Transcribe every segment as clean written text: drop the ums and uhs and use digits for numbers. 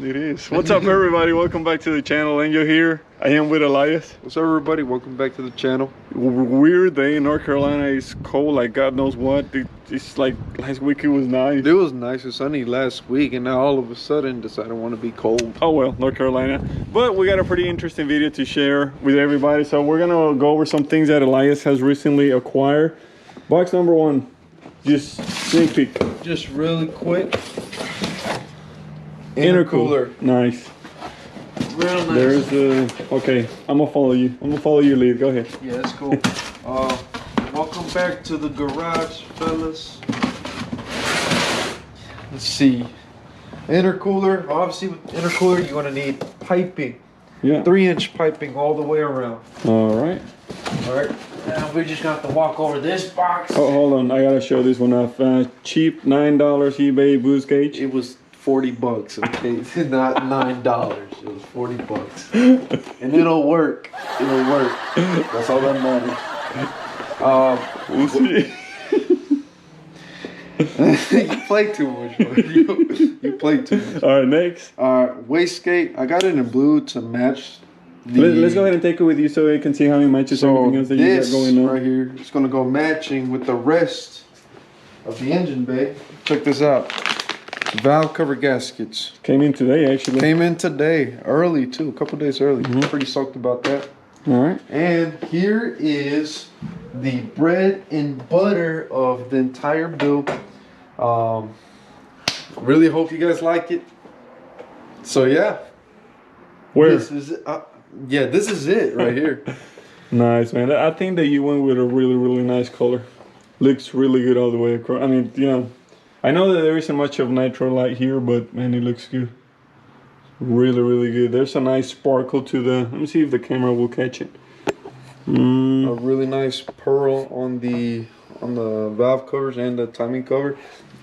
It is. What's up, everybody? Welcome back to the channel. Angel here. I am with Elias. What's up, everybody? Welcome back to the channel. Weird day in North Carolina. It's cold like God knows what. It's like last week it was nice. It was nice and sunny last week, and now all of a sudden decided I want to be cold. Oh well, North Carolina. But we got a pretty interesting video to share with everybody. So we're gonna go over some things that Elias has recently acquired. Box number one. Just sneak peek. Just really quick. Intercooler. Nice. Real nice. There's the. Okay, I'm gonna follow you. I'm gonna follow your lead. Go ahead. Yeah, that's cool. Welcome back to the garage, fellas. Let's see. Intercooler. Obviously, with intercooler, you're gonna need piping. Yeah. 3-inch piping all the way around. All right. All right. Now we're just gonna have to walk over this box. Oh, hold on. I gotta show this one off. Cheap $9 eBay boost gauge. It was 40 bucks, okay? Not $9. It was 40 bucks. And it'll work. It'll work. That's all that matters. We'll see. You play too much, bro. You play too much. All right, next. Wastegate. I got it in blue to match. Let's go ahead and take it with you so you can see how many matches everything else that you got going on. Right here, it's gonna go matching with the rest of the engine bay. Check this out. Valve cover gaskets. Came in today, actually. Came in today, early too, a couple days early. Pretty stoked about that. All right. And here is the bread and butter of the entire build. Really hope you guys like it. So yeah. Where? This is it. Yeah, this is it right here. Nice, man. I think that you went with a really, really nice color. Looks really good all the way across. I mean, you know, I know that there isn't much of nitro light here, but man, it looks good. Really, really good. There's a nice sparkle to the. Let me see if the camera will catch it. A really nice pearl on the valve covers and the timing cover.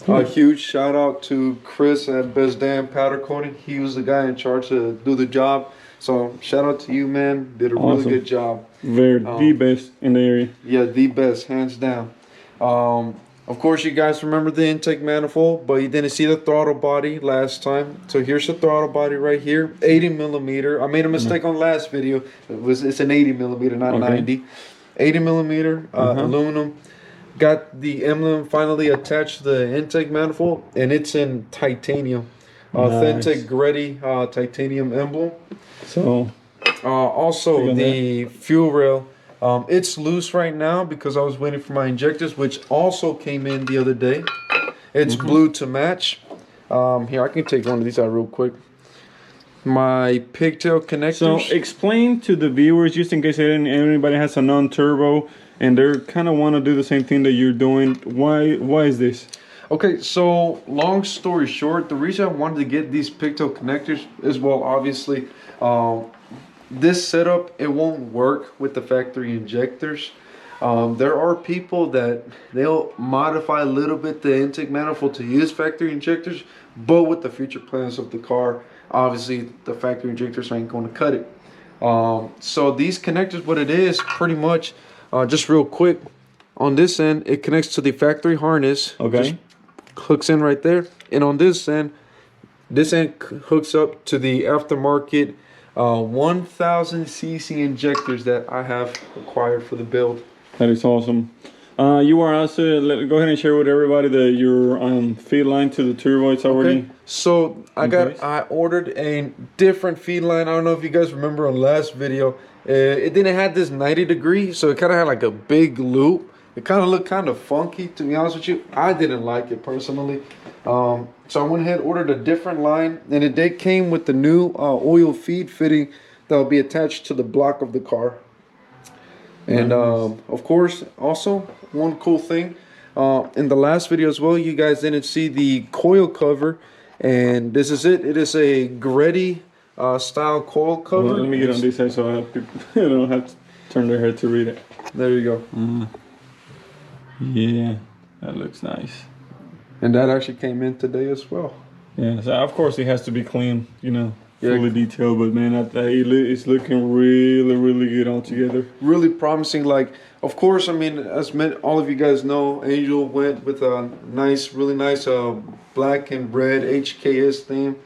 A huge shout out to Chris at Best Damn Powder Coating. He was the guy in charge to do the job. So shout out to you, man. Did a really good job. Very the best in the area. Yeah, the best, hands down. Of course, you guys remember the intake manifold, but you didn't see the throttle body last time. So here's the throttle body right here, 80 millimeter. I made a mistake on last video. It's an 80 millimeter, not 90. 80 millimeter aluminum. Got the emblem finally attached to the intake manifold, and it's in titanium. Authentic Gretty titanium emblem. So also the fuel rail. It's loose right now because I was waiting for my injectors, which also came in the other day. It's blue to match. Here, I can take one of these out real quick. My pigtail connectors. So explain to the viewers, just in case anybody has a non-turbo and they kind of want to do the same thing that you're doing. Why is this? Okay, so long story short, the reason I wanted to get these pigtail connectors is, well, obviously, this setup, it won't work with the factory injectors. There are people that they'll modify a little bit the intake manifold to use factory injectors, but with the future plans of the car, obviously the factory injectors ain't going to cut it. So these connectors, what it is, pretty much, just real quick, on this end, it connects to the factory harness. Okay. Just hooks in right there, and on this end hooks up to the aftermarket 1000cc injectors that I have acquired for the build. That is awesome. You are also, go ahead and share with everybody your feed line to the turbo. It's already. Okay. So I ordered a different feed line. I don't know if you guys remember on last video, it didn't have this 90 degree, so it kind of had like a big loop. It kind of looked kind of funky, to be honest with you. I didn't like it personally. So I went ahead and ordered a different line, and it came with the new oil feed fitting that will be attached to the block of the car. And of course, also one cool thing, in the last video as well, you guys didn't see the coil cover, and this is it. It is a Gretty style coil cover. Well, let me get on this side so people don't have to turn their head to read it. There you go. Yeah, that looks nice. And that actually came in today as well. Yeah, so of course it has to be clean, you know, fully detailed. But man, it's looking really, really good all together. Really promising. Like, of course, I mean, as all of you guys know, Angel went with a nice, really nice black and red HKS theme.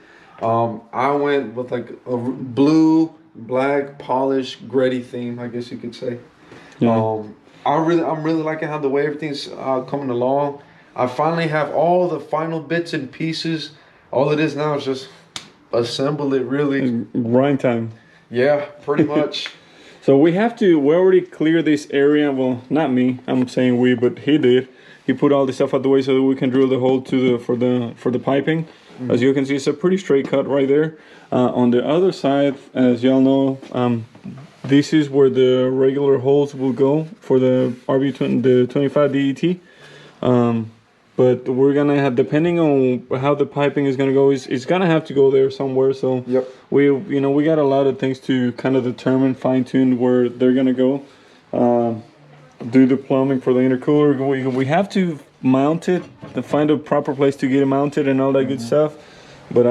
I went with like a blue, black, polished, gritty theme, I guess you could say. Yeah. I'm really liking how the way everything's coming along. I finally have all the final bits and pieces. All it is now is just assemble it, really. Grind time. Yeah, pretty much. So we already cleared this area. Well, not me. I'm saying we, but he did. He put all the stuff out the way so that we can drill the hole for the piping. Mm-hmm. As you can see, it's a pretty straight cut right there. On the other side, as y'all know, this is where the regular holes will go for the the 25 DET. But we're gonna have, depending on how the piping is gonna go, it's gonna have to go there somewhere. So yep. we got a lot of things to kind of determine, fine tune where they're gonna go. Do the plumbing for the intercooler. We have to mount it, to find a proper place to get it mounted and all that good stuff. But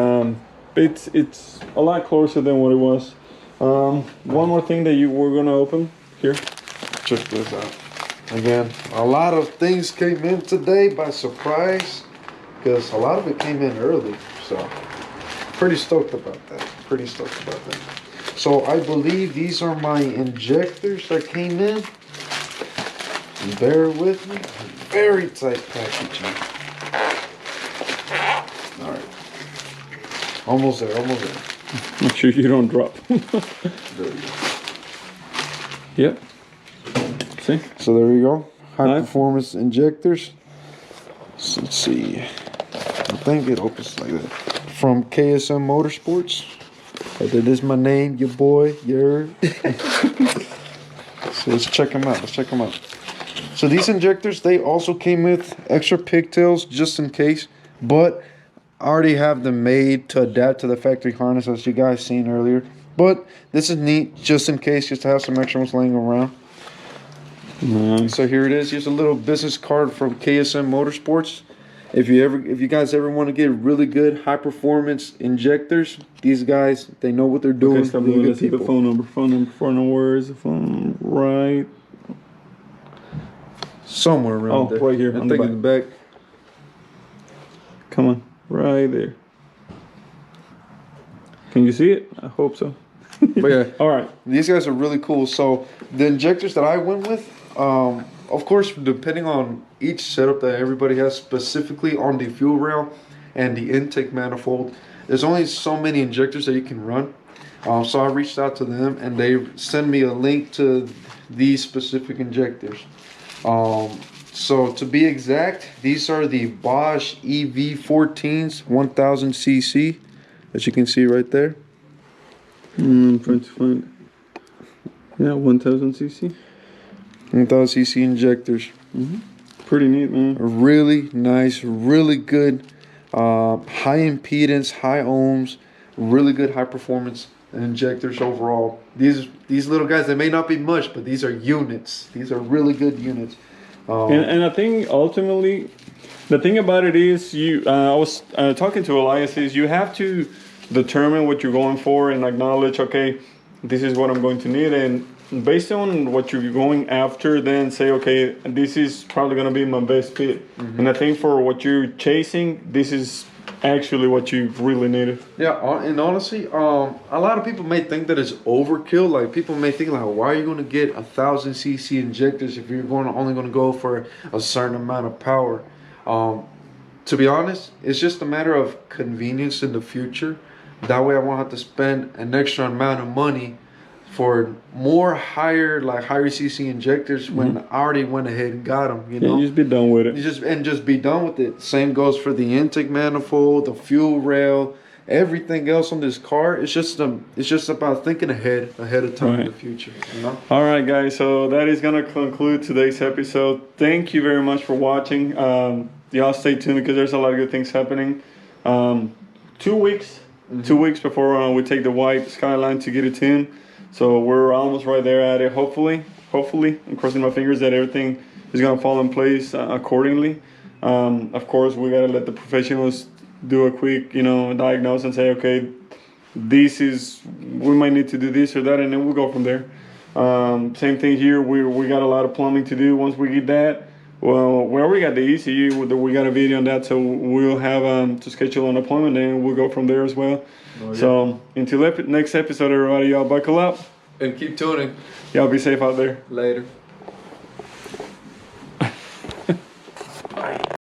it's a lot closer than what it was. One more thing that we're gonna open here. Check this out. Again, a lot of things came in today by surprise, because a lot of it came in early. So pretty stoked about that. So I believe these are my injectors that came in. Bear with me. Very tight packaging. All right. Almost there. Make sure you don't drop. There we go. Yep. See? So there we go. High performance injectors. So let's see. I think it opens like that. From KSM Motorsports. That is my name, your boy, your. So let's check them out. So these injectors, they also came with extra pigtails just in case, but I already have them made to adapt to the factory harness, as you guys seen earlier. But this is neat, just in case, just to have some extra ones laying around. Nice. So here it is. Here's a little business card from KSM Motorsports. If you guys ever want to get really good high performance injectors, these guys, they know what they're doing. Okay, stop. Let's see the phone number. Where is the phone? Right. Somewhere around there. Right here. I think in the back. Come on, right there. Can you see it? I hope so. But yeah, all right. These guys are really cool. So the injectors that I went with, of course, depending on each setup that everybody has, specifically on the fuel rail and the intake manifold, there's only so many injectors that you can run. So I reached out to them, and they sent me a link to these specific injectors. So to be exact, these are the Bosch EV14s 1000 cc, as you can see right there. I'm trying to find it. Yeah, 1000 cc. 1000 cc injectors. Pretty neat, man. Really nice, really good, high impedance, high ohms, really good high performance injectors overall. These little guys, they may not be much, but these are units. These are really good units. And I think ultimately, the thing about it is, I was talking to Elias, is you have to determine what you're going for and acknowledge, okay, this is what I'm going to need, and based on what you're going after, then say, okay, this is probably going to be my best fit. And I think for what you're chasing, this is actually what you really needed. Yeah, and honestly, a lot of people may think that it's overkill. Like, people may think, like, why are you going to get 1000 cc injectors if you're only going to go for a certain amount of power? To be honest, it's just a matter of convenience in the future. That way I won't have to spend an extra amount of money for higher cc injectors when I already went ahead and got them. You know, just be done with it. Just be done with it. Same goes for the intake manifold, the fuel rail, everything else on this car. It's just about thinking ahead of time in the future. You know. All right, guys. So that is gonna conclude today's episode. Thank you very much for watching. Y'all stay tuned because there's a lot of good things happening. 2 weeks. 2 weeks before we take the white Skyline to get it tuned. So we're almost right there at it. Hopefully, I'm crossing my fingers that everything is gonna fall in place accordingly. Of course, we gotta let the professionals do a quick, diagnose and say, okay, we might need to do this or that, and then we'll go from there. Same thing here. We got a lot of plumbing to do. Once we get that, Well, we already got the ECU. We got a video on that, so we'll have to schedule an appointment, and we'll go from there as well. Oh, yeah. So until next episode, everybody, y'all buckle up and keep tuning. Y'all be safe out there. Later.